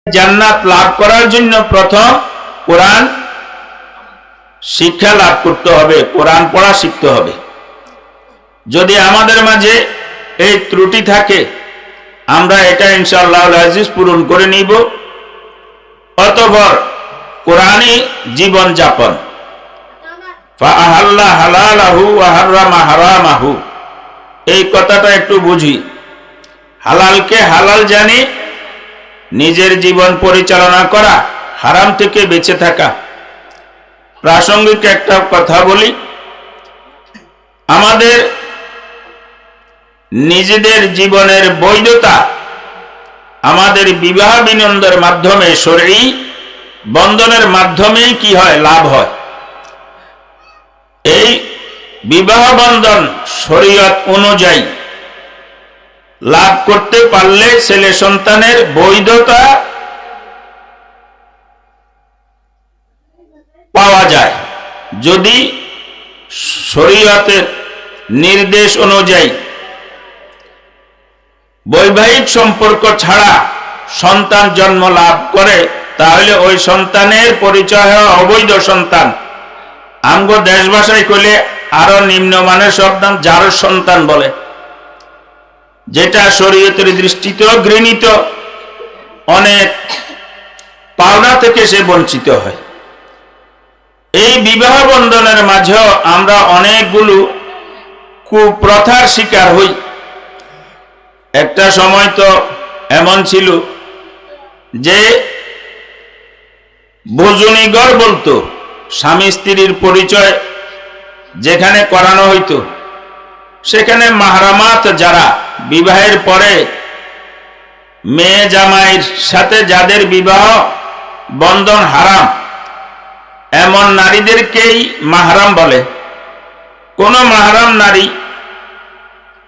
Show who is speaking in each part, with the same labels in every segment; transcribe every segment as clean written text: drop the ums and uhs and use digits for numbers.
Speaker 1: জান্নাত লাভ করার জন্য প্রথম কোরআন শিক্ষা লাভ করতে হবে, কোরআন পড়া শিখতে হবে। যদি আমাদের মাঝে এই ত্রুটি থাকে আমরা এটা ইনশাআল্লাহ আজিজ পূরণ করে নিব। অতঃপর কোরআনই জীবন যাপন। ফাআহাল্লা হালালাহু ওয়া হারামা হারামাহু, এই কথাটা একটু বুঝি। হালালকে হালাল জানি, নিজের জীবন পরিচালনা করা, হারাম থেকে বেঁচে থাকা। প্রাসঙ্গিক একটা কথা বলি, আমাদের নিজেদের জীবনের বৈধতা আমাদের বিবাহ বিনন্দের মাধ্যমে, শরঈ বন্ধনের মাধ্যমেই কি হয়, লাভ হয়। এই বিবাহ বন্ধন শরীয়ত অনুযায়ী লাভ করতে পারলে ছেলে সন্তানের বৈধতা পাওয়া যায়। যদি শরীয়তের নির্দেশ অনুযায়ী বৈবাহিক সম্পর্ক ছাড়া সন্তান জন্ম লাভ করে, তাহলে ওই সন্তানের পরিচয় হয় অবৈধ সন্তান। আমগো দেশ ভাষায় কইলে আরো নিম্নমানের সন্তান, যার সন্তান বলে, যেটা শরীয়তের দৃষ্টিতেও ঘৃণিত। অনেক পাওনা থেকে সে বঞ্চিত হয়। এই বিবাহ বন্ধনের মাঝেও আমরা অনেকগুলো কুপ্রথার শিকার হই। একটা সময় তো এমন ছিল যে ভোজনীঘর বলতো, স্বামী স্ত্রীর পরিচয় যেখানে করানো হইতো, সেখানে মাহরামাত যারা, বিবাহের পরে মেয়ে জামাইয়ের সাথে যাদের বিবাহ বন্ধন হারাম, এমন নারীদেরকেই মাহরাম বলে। কোন মাহরাম নারী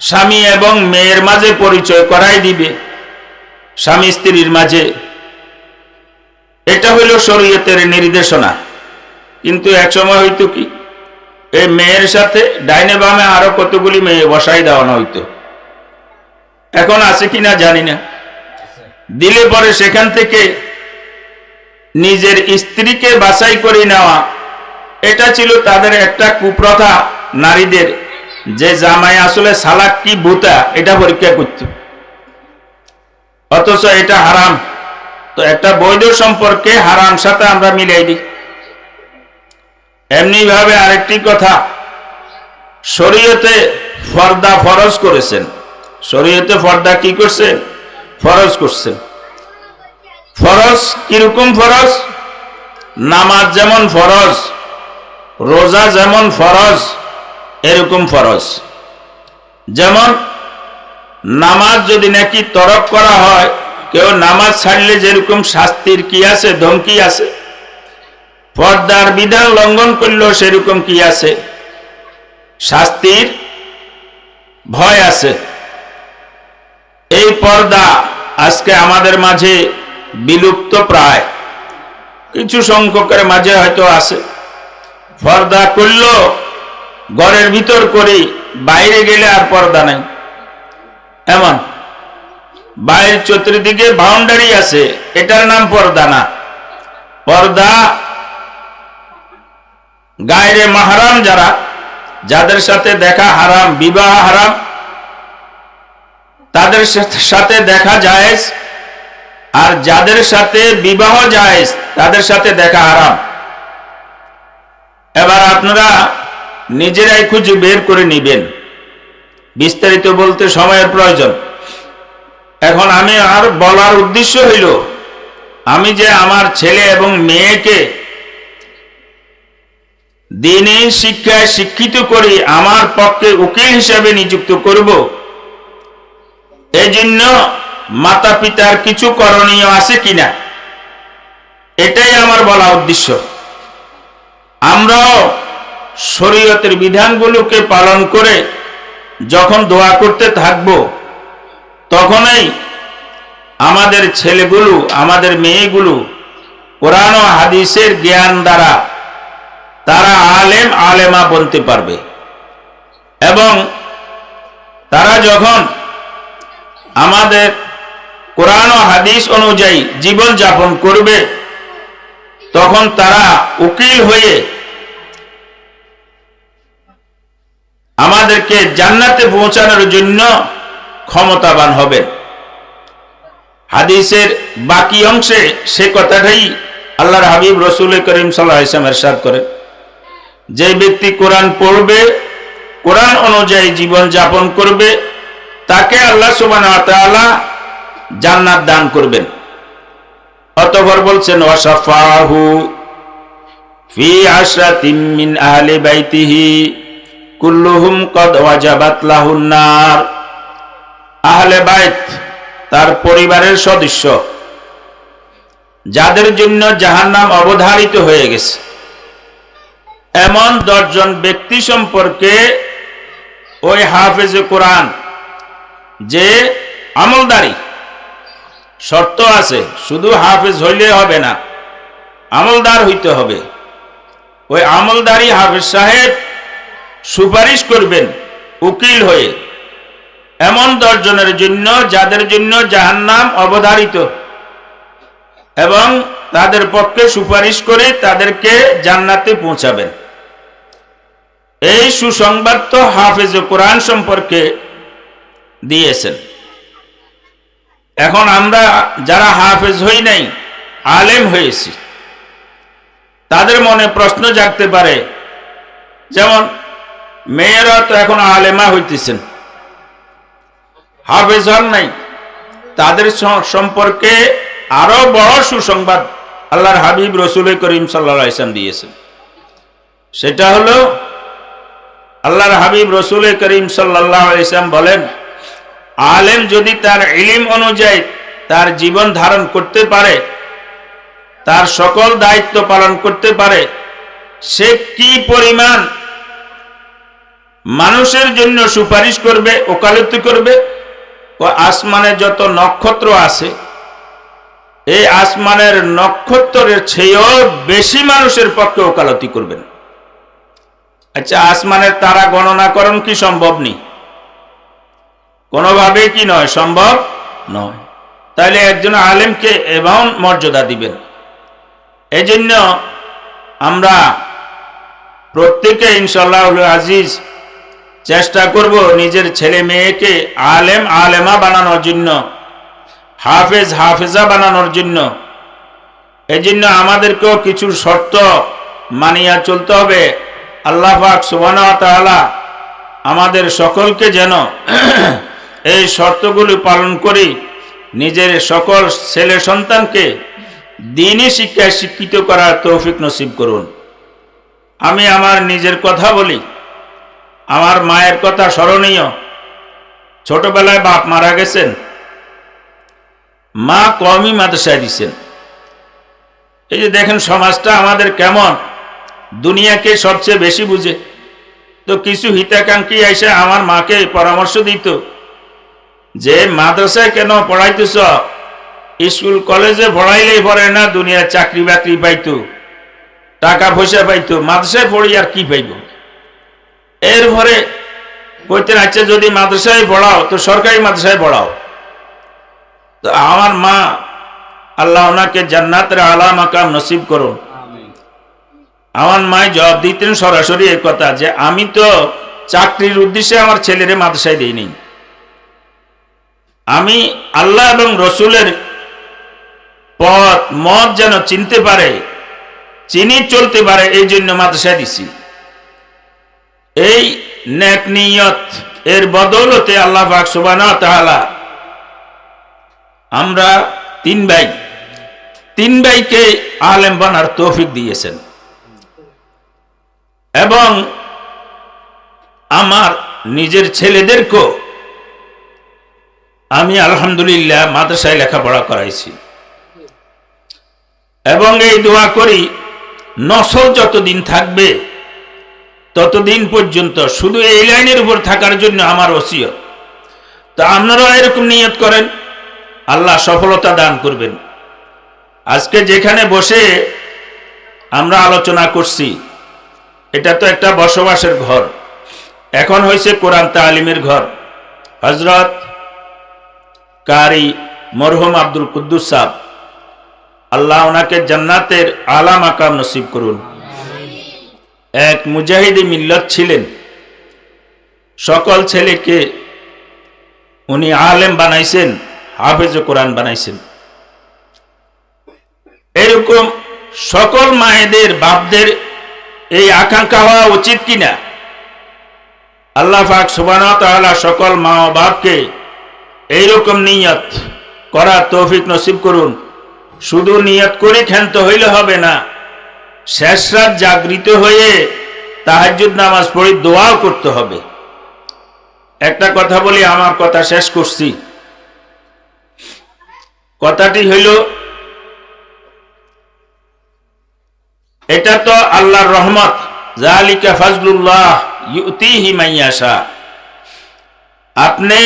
Speaker 1: স্বামী এবং মেয়ের মাঝে পরিচয় করাই দিবে, স্বামী স্ত্রীর মাঝে। এটা হইল শরীয়তের নির্দেশনা। কিন্তু এক সময় হইতো কি, এই মেয়ের সাথে ডাইনে বামে আরো কতগুলি মেয়ে বসাই দেওয়ানো হইতো। এখন আছে কিনা জানি না। দিলে পরে সেখান থেকে নিজের স্ত্রীকে বাছাই করে নেওয়া, এটা ছিল তাদের একটা কুপ্রথা নারীদের, যে জামাই আসলে সালাক কি ভূতা এটা পরীক্ষা করত। অথচ এটা হারাম। তো একটা বৈধ সম্পর্কে হারাম সাথে আমরা মিলাই দিই। এমনি ভাবে আরেকটি কথা, শরীয়তে পর্দা ফরজ করেছেন। শরীয়তে পর্দা কি করছে, ফরজ করছেন। ফরজ কিরকম ফরজ? নামাজ যেমন ফরজ, রোজা যেমন ফরজ, এরকম ফরজ। যেমন নামাজ যদি নাকি তরক করা হয়, কেউ নামাজ ছাড়লে যেরকম শাস্তির কি আছে, ধমকি আছে, পর্দার বিধান লঙ্ঘন করলেও সেরকম কি আছে, শাস্তির ভয় আছে। এই পর্দা আজকে আমাদের মাঝে বিলুপ্ত প্রায়, কিছু সংখ্যকের মাঝে হয়তো আছে। পর্দা করলেও ঘরের ভিতর করি, বাইরে গেলে আর পর্দা নাই। এমন বাইরের চতুর্দিকে বাউন্ডারি আছে, এটার নাম পর্দা না। পর্দা গায়রে মাহরাম যারা, যাদের সাথে দেখা হারাম, বিবাহ হারাম, তাদের সাথে দেখা জায়েজ, আর যাদের সাথে বিবাহ জায়েজ তাদের সাথে দেখা হারাম। এবার আপনারা নিজেরাই খুঁজে বের করে নিবেন। বিস্তারিত বলতে সময়ের প্রয়োজন। এখন আমি আর বলার উদ্দেশ্য হইল, আমি যে আমার ছেলে এবং মেয়েকে দ্বীনি শিক্ষায় শিক্ষিত করি, আমার পক্ষে উকিল হিসাবে নিযুক্ত করব, এজন্য মাতা পিতার কিছু করণীয় আছে কিনা, এটাই আমার বলা উদ্দেশ্য। আমরাও শরীয়তের বিধানগুলোকে পালন করে যখন দোয়া করতে থাকব, তখনই আমাদের ছেলেগুলো, আমাদের মেয়েগুলো কোরআন ও হাদিসের জ্ঞান দ্বারা তারা আলেম আলেমা বনতে পারবে। এবং তারা যখন আমাদের কোরআন ও হাদিস অনুযায়ী জীবন যাপন করবে, তখন তারা উকিল হয়ে আমাদেরকে জান্নাতে পৌঁছানোর জন্য ক্ষমতাবান হবেন। হাদিসের বাকি অংশে সে কথাটাই আল্লাহর হাবিব রাসূল করিম সাল্লাল্লাহু আলাইহি ওয়াসাল্লাম ইরশাদ করেন, যে ব্যক্তি কোরআন পড়বে, কোরআন অনুযায়ী জীবন যাপন করবে, তাকে আল্লাহ সুবহানাহু ওয়া তাআলা জান্নাত দান করবেন। অতঃপর বলছেন, ওয়াশাফাহু ফি আশরাতিন মিন আহলি বাইতিহি কুল্লুহুম কদ ওয়াজাবাত লাহুন নার। আহলে বাইত তার পরিবারের সদস্য যাদের জন্য জাহান্নাম অবধারিত হয়ে গেছে, এমন 10 জন ব্যক্তি সম্পর্কে ওই হাফেজে কোরআন যে আমলদারি, শর্ত আছে, শুধু হাফেজ হইলে হবে না, আমলদার হইতে হবে। ওই আমলদারি হাফেজ সাহেব সুপারিশ করবেন উকিল হয়ে এমন 10 জনের জন্য যাদের জন্য জাহান্নাম অবধারিত, এবং তাদের পক্ষে সুপারিশ করে তাদেরকে জান্নাতে পৌঁছাবেন। এই সুসংবাদ তো হাফেজ কোরআন সম্পর্কে দিয়েছেন। এখন আমরা যারা হাফেজ হই নাই, আলেম হয়েছি, তাদের মনে প্রশ্ন জাগতে পারে, যেমন মেয়েরা তো এখন আলেমা হইতেছেন, হাফেজ হন নাই, তাদের সম্পর্কে আরো বড় সুসংবাদ আল্লাহর হাবিব রাসূল করিম সাল্লাল্লাহু আলাইহি ওয়াসাল্লাম দিয়েছেন। সেটা হলো, আল্লাহর হাবিব রাসূল করিম সাল্লাল্লাহু আলাইহি ওয়াসাল্লাম বলেন, আলেম যদি তার ইলম অনুযায়ী তার জীবন ধারণ করতে পারে, তার সকল দায়িত্ব পালন করতে পারে, সে কি পরিমাণ মানুষের জন্য সুপারিশ করবে, ওকালতি করবে। ও আসমানে যত নক্ষত্র আছে, এই আসমানের নক্ষত্রের চেয়েও বেশি মানুষের পক্ষে ওকালতি করবেন। আচ্ছা, আসমানের তারা গণনা করণ কি সম্ভব নেই? কোনোভাবে কি নয়, সম্ভব নয়। তাহলে একজন আলেমকে এমন মর্যাদা দিবেন। এই জন্য আমরা প্রত্যেকে ইনশাআল্লাহ আজিজ চেষ্টা করব নিজের ছেলে মেয়েকে আলেম আলেমা বানানোর জন্য, হাফেজ হাফেজা বানানোর জন্য। এই জন্য আমাদেরকেও কিছু শর্ত মানিয়া চলতে হবে। আল্লাহ পাক সুবহানাহু ওয়া তাআলা আমাদের সকলকে যেন এই শর্তগুলি পালন করি, নিজের সকল ছেলে সন্তানকে দ্বীনি শিক্ষায় শিক্ষিত করার তৌফিক নসিব করুন। আমি আমার নিজের কথা বলি, আমার মায়ের কথা স্মরণীয়। ছোটবেলায় বাপ মারা গেছেন, মা কওমি মাদ্রাসায় দিচ্ছেন। এই যে দেখেন সমাজটা আমাদের কেমন, দুনিয়াকে সবচেয়ে বেশি বুঝে। তো কিছু হিতাকাঙ্ক্ষী এসে আমার মাকে পরামর্শ দিত যে মাদ্রাসায় কেন পড়াইতেছ, স্কুল কলেজে পড়াইলেই পড়ে না, দুনিয়ার চাকরি বাকরি পাইতো, টাকা পয়সা পাইতো, মাদ্রাসায় পড়ি আর কি পাইব। এরপরে কইতেন, আচ্ছা যদি মাদ্রাসায় পড়াও তো সরকারি মাদ্রাসায় পড়াও। তো আমার মা, আল্লাহ ওনাকে জান্নাতের আলা মাকাম নসিব করুন, আমার মায় জবাব দিতেন সরাসরি এই কথা যে আমি তো চাকরির উদ্দেশ্যে আমার ছেলেরে মাদ্রাসায় দিইনি, আমি আল্লাহ এবং রসুলের পথ মত যেন চিনতে পারে, চিনি চলতে পারে, এই জন্য মাদ্রাসায় দিছি। এই নেক নিয়ত এর বদৌলতে আল্লাহ পাক সুবহানাহু ওয়া তাআলা আমরা তিন ভাইকে আলেম বানার তৌফিক দিয়েছেন। এবং আমার নিজের ছেলেদেরকেও আমি আলহামদুলিল্লাহ মাদ্রাসায় লেখাপড়া করাইছি। এবং এই দোয়া করি, নসল যতদিন থাকবে ততদিন পর্যন্ত শুধু এই লাইনের উপর থাকার জন্য আমার ওসিয়ত। তা আপনারাও এরকম নিয়ত করেন, আল্লাহ সফলতা দান করবেন। আজকে যেখানে বসে আমরা আলোচনা করছি, এটা তো একটা বসবাসের ঘর, এখন হয়েছে কোরআন তালিমের ঘর। হযরত কারি মরহুম আব্দুল কুদ্দুস সাহেব, আল্লাহ ওনাকে জান্নাতের আলা মাকাম নসিব করুন। এক মুজাহিদি মিল্লত ছিলেন। সকল ছেলেকে উনি আলেম বানাইছেন, হাফেজ কোরআন বানাইছেন। এরকম সকল মায়েদের বাপদের এই আকাঙ্ক্ষা হওয়া উচিত কিনা? আল্লাহ পাক সুবহানাহু ওয়া তাআলা সকল মা ও বাপকে এইরকম নিয়ত করার তৌফিক নসিব করুন। শুধু নিয়ত করে ক্ষান্ত হইলে হবে না, শেষ রাত জাগৃত হয়ে তাহাজ্জুদ নামাজ পড়ে দোয়াও করতে হবে। একটা কথা বলি, আমার কথা শেষ করছি। কথাটি হইল, এটা তো আল্লাহর রহমত, যালিকা ফাজলুল্লাহ ইউতিহি মাইয়াশা। আপনি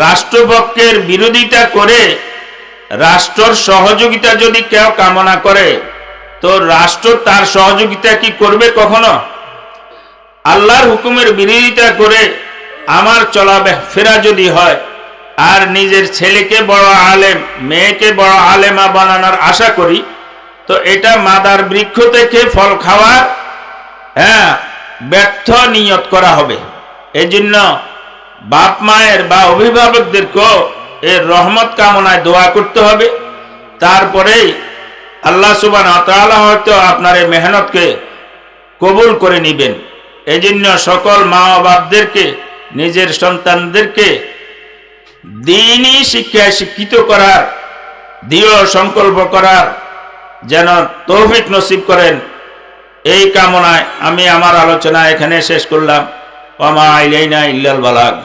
Speaker 1: রাষ্ট্রপক্ষের বিরোধিতা করে রাষ্ট্রের সহযোগিতা যদি কেউ কামনা করে, তো রাষ্ট্র তার সহযোগিতা কি করবে কখনো? আল্লাহর হুকুমের বিরোধিতা করে আমার চলাফেরা যদি হয়, আর নিজের ছেলেকে বড় আলেম, মেয়েকে বড় আলেমা বানানোর আশা করি, তো এটা মাদার বৃক্ষ থেকে ফল খাওয়ার ব্যর্থ নিয়ত করা হবে। এই জন্য বাপ মায়ের বা অভিভাবকদেরকেও এর রহমত কামনায় দোয়া করতে হবে। তারপরেই আল্লাহ সুবহানাহু ওয়া তাআলা হয়তো আপনার এই মেহনতকে কবুল করে নেবেন। এই জন্য সকল মা ও বাপদেরকে নিজের সন্তানদেরকে দ্বীনি শিক্ষায় শিক্ষিত করার, দৃঢ় সংকল্প করার যেন তৌফিক নসিব করেন, এই কামনায় আমি আমার আলোচনা এখানে শেষ করলাম। ওয়া মা আলাইনা ইল্লাল বালাগ।